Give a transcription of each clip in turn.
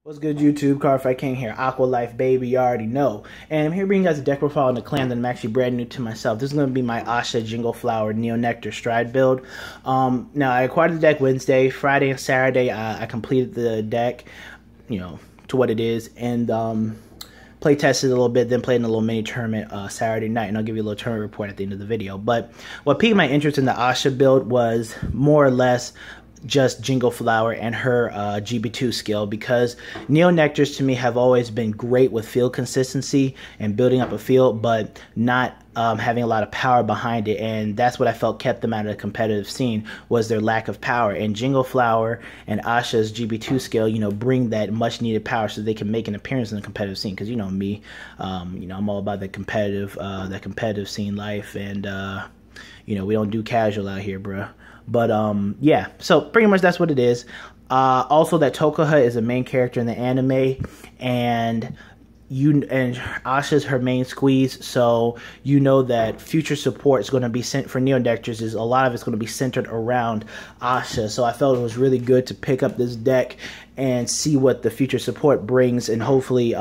What's good, YouTube? Cardfight King here. Aqua Life, baby, you already know. And I'm here bringing you guys a deck profile in the clan that I'm actually brand new to myself. This is going to be my Asha Jingle Flower Neo Nectar Stride build. Now, I acquired the deck Wednesday. Friday and Saturday, I completed the deck, to what it is. And play tested a little bit, then played in a little mini tournament Saturday night. And I'll give you a little tournament report at the end of the video. But what piqued my interest in the Asha build was more or less just Jingle Flower and her GB2 skill, because Neo Nectars to me have always been great with field consistency and building up a field, but not having a lot of power behind it, and that's what I felt kept them out of the competitive scene, was their lack of power. And Jingle Flower and Asha's GB2 skill, bring that much needed power so they can make an appearance in the competitive scene. Because me, I'm all about the competitive scene life, and we don't do casual out here, bruh. But yeah, so pretty much that's what it is. Also, that Tokuha is a main character in the anime, and Asha's her main squeeze, so that future support is going to be sent for Neo Nectars. A lot of it's going to be centered around Asha. So I felt it was really good to pick up this deck and see what the future support brings, and hopefully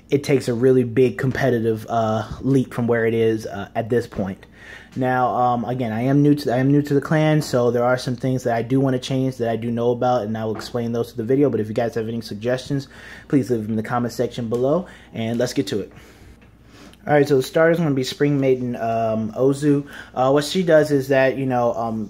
it takes a really big competitive leap from where it is at this point. Now, again, I am new to the clan, so there are some things that I do want to change that I do know about, and I will explain those to the video. But if you guys have any suggestions, please leave them in the comment section below, and let's get to it. Alright, so the starter is going to be Spring Maiden Ozu. What she does is that,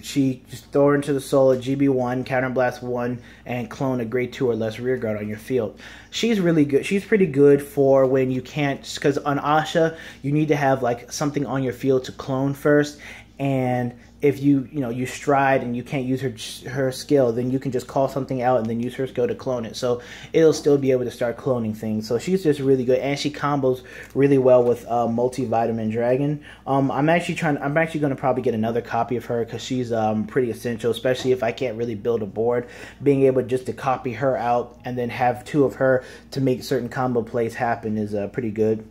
she just throw her into the soul at GB1, Counterblast 1, and clone a grade 2 or less rear guard on your field. She's really good. She's pretty good for when you can't, because on Asha, you need to have like something on your field to clone first, and if you stride and you can't use her skill, then you can just call something out and then use her skill to clone it. So it'll still be able to start cloning things. So she's just really good, and she combos really well with Multivitamin Dragon. I'm actually going to probably get another copy of her, because she's pretty essential, especially if I can't really build a board. Being able just to copy her out and then have 2 of her to make certain combo plays happen is pretty good.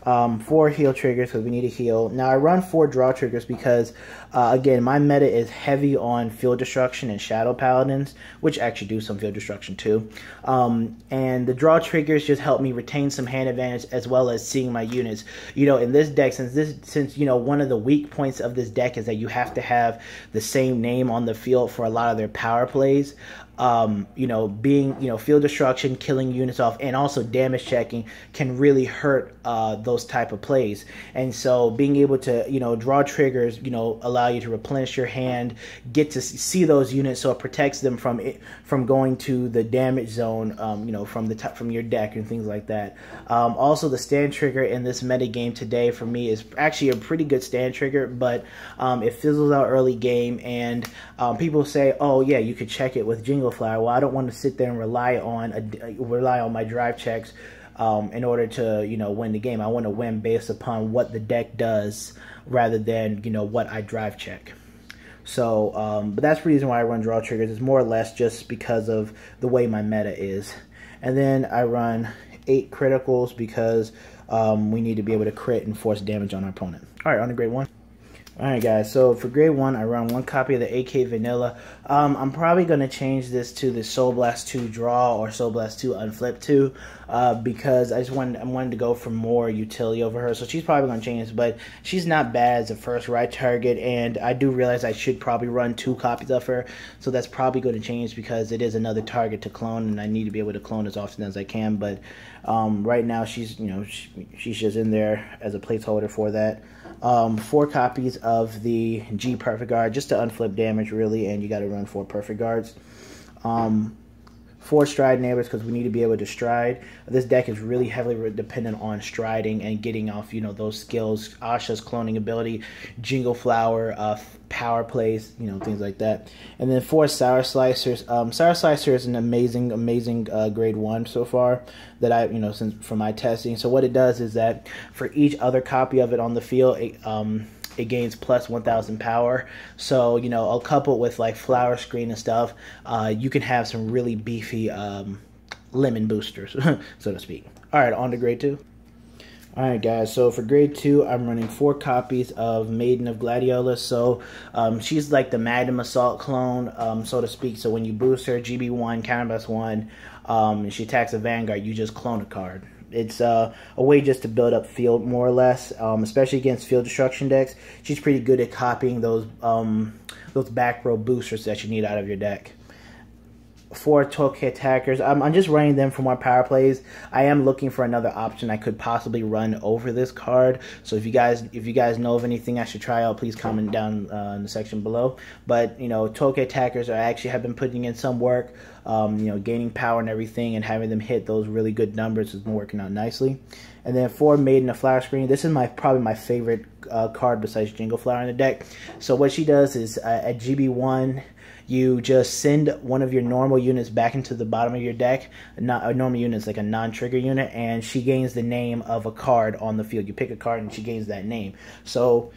4 heal triggers, because we need a heal. Now, I run 4 draw triggers because, again, my meta is heavy on field destruction and shadow paladins, which actually do some field destruction too. And the draw triggers just help me retain some hand advantage, as well as seeing my units. In this deck, since one of the weak points of this deck is that you have to have the same name on the field for a lot of their power plays. Being field destruction, killing units off, and also damage checking can really hurt those type of plays. And so being able to draw triggers allow you to replenish your hand, get to see those units, so it protects them from going to the damage zone, from your deck and things like that. Also, the stand trigger in this meta game today for me is actually a pretty good stand trigger, but it fizzles out early game, and people say, oh yeah, you could check it with Jingle Flower. Well, I don't want to sit there and rely on my drive checks in order to win the game. I want to win based upon what the deck does rather than what I drive check. So, but that's the reason why I run draw triggers. It's more or less just because of the way my meta is. And then I run 8 criticals because we need to be able to crit and force damage on our opponent. All right, on to grade 1. Alright guys, so for grade 1, I run 1 copy of the AK Vanilla. I'm probably going to change this to the Soul Blast 2 Draw or Soul Blast 2 Unflip 2 because I wanted to go for more utility over her. So she's probably going to change this, but she's not bad as a first right target, and I do realize I should probably run 2 copies of her. So that's probably going to change because it is another target to clone, and I need to be able to clone as often as I can. But right now she's she's just in there as a placeholder for that. 4 copies of the G Perfect Guard, just to unflip damage really, and you got to run 4 Perfect Guards. 4 Stride Neighbors, because we need to be able to stride. This deck is really heavily dependent on striding and getting off, those skills. Asha's cloning ability, Jingle Flower, power plays, things like that. And then 4 Sour Slicers. Sour Slicer is an amazing grade 1 so far that I, since from my testing. So what it does is that for each other copy of it on the field, it gains plus 1,000 power. So, I'll couple with like Flower Screen and stuff. You can have some really beefy lemon boosters, so to speak. All right, on to grade 2. Alright guys, so for grade 2, I'm running 4 copies of Maiden of Gladiolus. So she's like the Magnum Assault clone, so to speak. So when you boost her, GB1, Counterblast 1, and she attacks a Vanguard, you just clone a card. It's a way just to build up field more or less, especially against field destruction decks. She's pretty good at copying those back row boosters that you need out of your deck. 4 Tokyo attackers. I'm just running them for more power plays. I am looking for another option I could possibly run over this card. So if you guys know of anything I should try out, please comment down in the section below. But you know, Tokyo attackers have been putting in some work. You know, gaining power and everything, and having them hit those really good numbers has been working out nicely. And then 4 Maiden of Flower Screen. This is probably my favorite card besides Jingle Flower in the deck. So what she does is at GB1. You just send one of your normal units back into the bottom of your deck. Not a normal unit is like a non-trigger unit, and she gains the name of a card on the field. You pick a card and she gains that name. So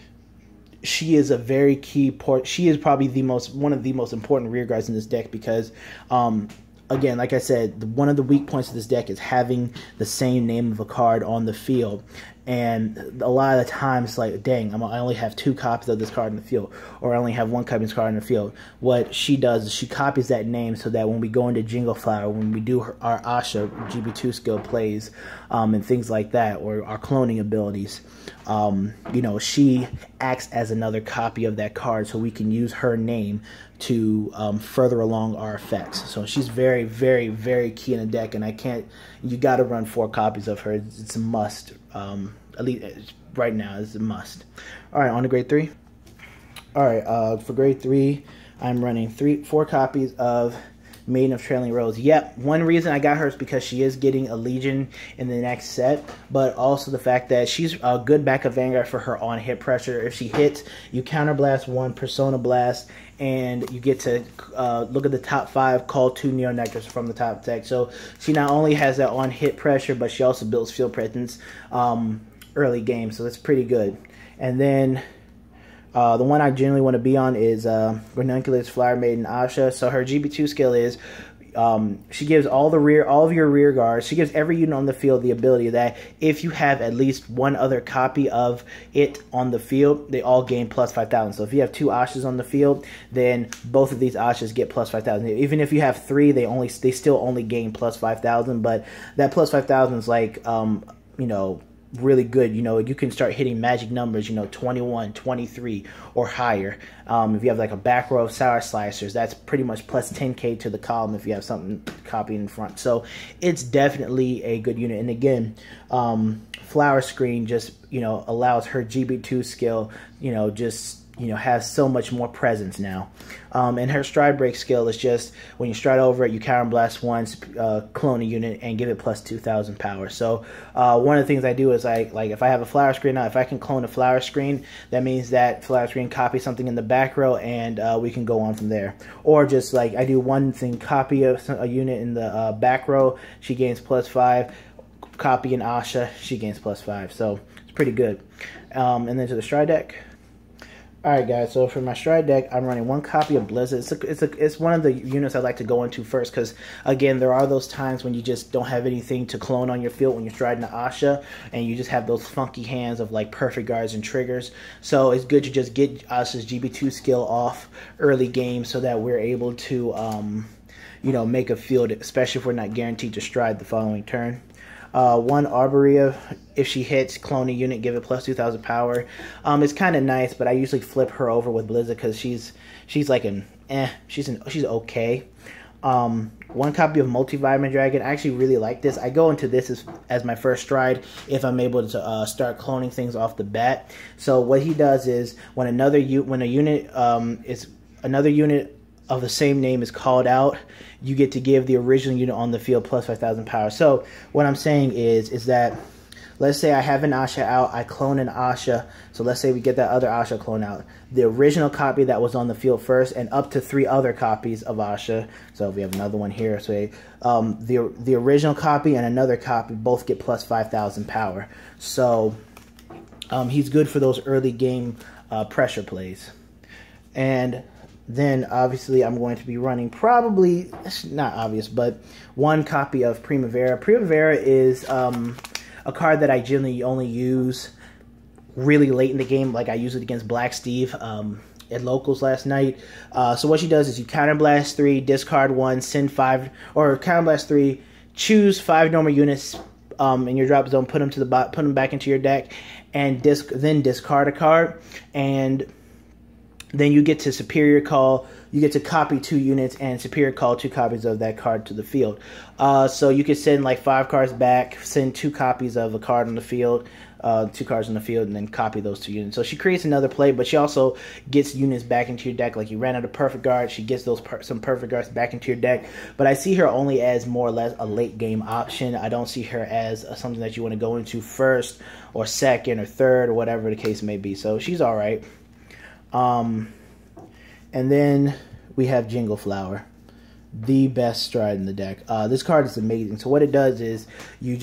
she is a very key port. She is probably one of the most important rear guards in this deck because again, like I said, one of the weak points of this deck is having the same name of a card on the field. And a lot of the times, like, dang, I only have 2 copies of this card in the field, or I only have 1 copy of this card in the field. What she does is she copies that name so that when we go into Jingle Flower, when we do our Asha GB2 skill plays, and things like that, or our cloning abilities, you know, she acts as another copy of that card, so we can use her name to further along our effects. So she's very, very, very key in the deck, and you got to run 4 copies of her. It's a must. At least right now, it's a must. All right, on to grade 3. All right, for grade 3, I'm running 4 copies of Maiden of Trailing Rose. Yep, one reason I got her is because she is getting a Legion in the next set, but also the fact that she's a good backup Vanguard for her on hit pressure. If she hits, you counterblast 1, Persona Blast, and you get to look at the top 5, call 2 Neo Nectars from the top deck. So she not only has that on hit pressure, but she also builds field presence early game, so that's pretty good. And then the one I generally want to be on is Ranunculus Flower Maiden Asha. So her GB2 skill is she gives all of your rear guards. She gives every unit on the field the ability that if you have at least 1 other copy of it on the field, they all gain plus 5,000. So if you have 2 Ashas on the field, then both of these Ashas get plus 5,000. Even if you have 3, they still only gain plus 5,000. But that plus 5,000 is like you know, really good. You know, you can start hitting magic numbers, you know, 21, 23 or higher. If you have like a back row of Sour Slicers, that's pretty much plus 10k to the column if you have something copied in front. So it's definitely a good unit. And again, Flower Screen just, you know, allows her GB2 skill, you know, just, you know, has so much more presence now. And her stride break skill is just when you stride over it, you counterblast once, clone a unit, and give it plus 2,000 power. So one of the things I do is like if I have a Flower Screen now, if I can clone a Flower Screen, that means that Flower Screen copies something in the back row, and we can go on from there. Or just like I do one thing, copy a unit in the back row, she gains plus 5. Copy an Asha, she gains plus 5. So it's pretty good. And then to the stride deck. Alright guys, so for my stride deck, I'm running 1 copy of Blizzard. It's one of the units I like to go into first because, again, there are those times when you just don't have anything to clone on your field when you're striding the Asha, and you just have those funky hands of like perfect guards and triggers. So it's good to just get Asha's GB2 skill off early game so that we're able to, you know, make a field, especially if we're not guaranteed to stride the following turn. 1 Arborea, if she hits, clone a unit, give it plus 2,000 power. It's kind of nice, but I usually flip her over with Blizzard because she's like she's okay. 1 copy of Multivitamin Dragon. I actually really like this. I go into this as my first stride if I'm able to start cloning things off the bat. So what he does is when another unit of the same name is called out, you get to give the original unit on the field plus 5,000 power. So what I'm saying is that, let's say I have an Asha out, I clone an Asha, so let's say we get that other Asha clone out. The original copy that was on the field first, and up to 3 other copies of Asha. So if we have another one here, so the original copy and another copy both get plus 5,000 power. So he's good for those early game pressure plays. And then obviously I'm going to be running probably, it's not obvious, but 1 copy of Primavera. Primavera is a card that I generally only use really late in the game. Like I use it against Black Steve at locals last night. So what she does is you counterblast 3, discard 1, send 5, or counterblast 3, choose 5 normal units in your drop zone, put them to the put them back into your deck, and then discard a card, and then you get to superior call. You get to copy 2 units and superior call 2 copies of that card to the field. So you could send like 5 cards back, send 2 copies of a card on the field, 2 cards on the field, and then copy those 2 units. So she creates another play, but she also gets units back into your deck. Like you ran out of perfect guards, she gets those some perfect guards back into your deck. But I see her only as more or less a late game option. I don't see her as something that you want to go into first or second or third or whatever the case may be. So she's all right. And then we have Jingle Flower, the best stride in the deck. This card is amazing. So what it does is you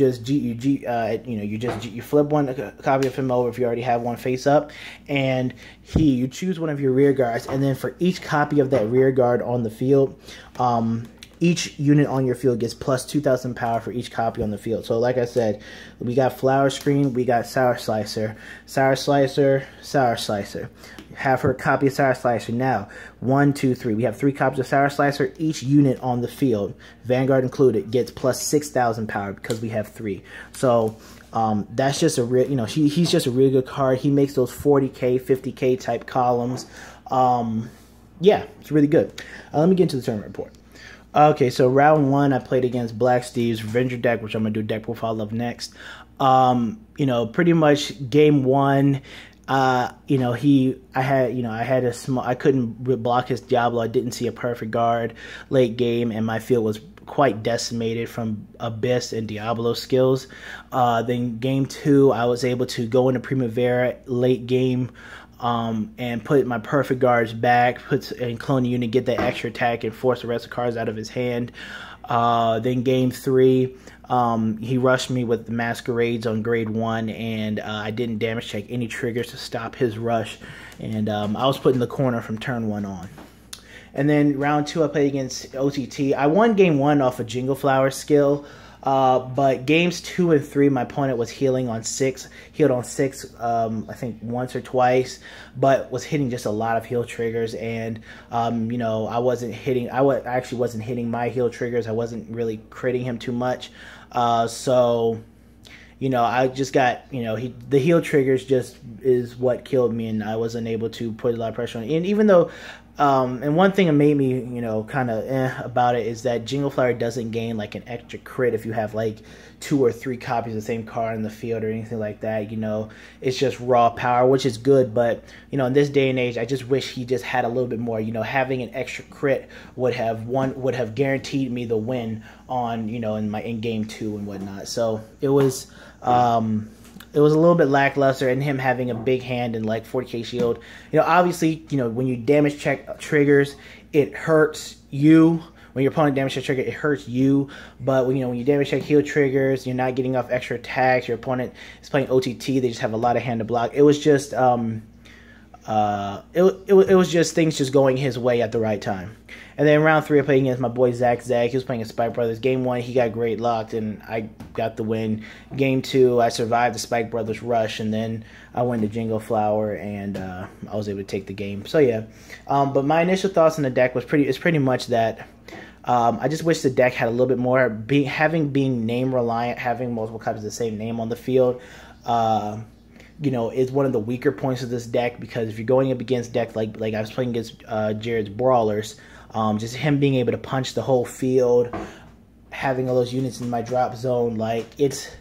flip one copy of him over if you already have one face up, and you choose one of your rear guards, and then for each copy of that rear guard on the field, each unit on your field gets plus 2,000 power for each copy on the field. So like I said, we got Flower Screen, we got Sour Slicer, Sour Slicer, Sour Slicer. Have her copy of Sour Slicer. Now, 1, 2, 3. We have 3 copies of Sour Slicer. Each unit on the field, Vanguard included, gets plus 6,000 power because we have 3. So that's just a real, he's just a really good card. He makes those 40K, 50K type columns. Yeah, it's really good. Let me get into the tournament report. Okay, so round 1, I played against Black Steve's Revenger deck, which I'm gonna do deck profile of next. Pretty much game 1, I couldn't block his Diablo. I didn't see a perfect guard late game, and my field was quite decimated from Abyss and Diablo skills. Then game 2, I was able to go into Primavera late game, and put my perfect guards back, and clone the unit, get that extra attack, and force the rest of the cards out of his hand. Then game 3, he rushed me with the Masquerades on grade 1, and I didn't damage check any triggers to stop his rush, and I was put in the corner from turn 1 on. And then round 2, I played against OTT. I won game 1 off a Jingle Flower skill. But games 2 and 3, my opponent was healed on 6, I think once or twice, but was hitting just a lot of heal triggers, and I actually wasn't hitting my heal triggers. I wasn't really critting him too much, so I just got, the heal triggers just is what killed me, and I wasn't able to put a lot of pressure on it. And even though, and one thing that made me, kind of about it is that Jingle Flower doesn't gain like an extra crit if you have like 2 or 3 copies of the same card in the field or anything like that. It's just raw power, which is good, but in this day and age, I just wish he just had a little bit more. Having an extra crit would have guaranteed me the win on in game 2 and whatnot. So it was a little bit lackluster, and him having a big hand and like 40k shield. Obviously, when you damage check triggers, it hurts you. When your opponent damage check trigger, it hurts you. But when you damage check heal triggers, you're not getting off extra attacks. Your opponent is playing OTT. They just have a lot of hand to block. It was just it was just things just going his way at the right time. And then round 3, I played against my boy Zach. He was playing a Spike Brothers. Game 1, he got great locked, and I got the win. Game 2, I survived the Spike Brothers rush, and then I went to Jingle Flower, and I was able to take the game. So yeah, but my initial thoughts on the deck was pretty much that. I just wish the deck had a little bit more, being name reliant, having multiple copies of the same name on the field. Is one of the weaker points of this deck, because if you're going up against decks like I was playing against Jared's Brawlers, just him being able to punch the whole field, having all those units in my drop zone, like it's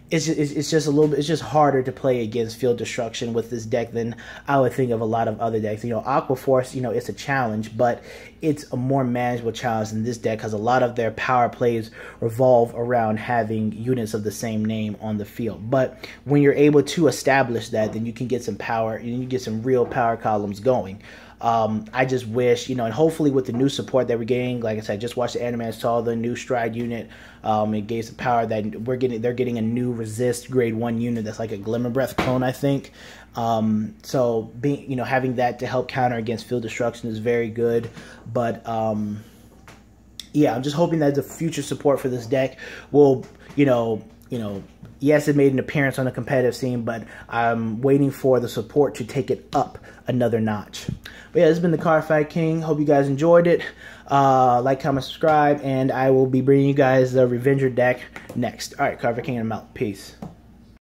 just a little bit, it's just harder to play against field destruction with this deck than I would think of a lot of other decks. Aqua Force, it's a challenge, but it's a more manageable challenge than this deck, because a lot of their power plays revolve around having units of the same name on the field. But when you're able to establish that, then you can get some power, and you get some real power columns going. I just wish, and hopefully with the new support that we're getting, like I said, I just watched the anime and saw the new Stride unit. It gave some power that they're getting a new Resist grade 1 unit that's like a Glimmer Breath clone, I think. So having that to help counter against field destruction is very good. But yeah, I'm just hoping that the future support for this deck will, Yes, it made an appearance on the competitive scene, but I'm waiting for the support to take it up another notch. But yeah, this has been the Cardfight King. Hope you guys enjoyed it. Like, comment, subscribe, and I will be bringing you guys the Revenger deck next. All right, Cardfight King, and I'm out. Peace.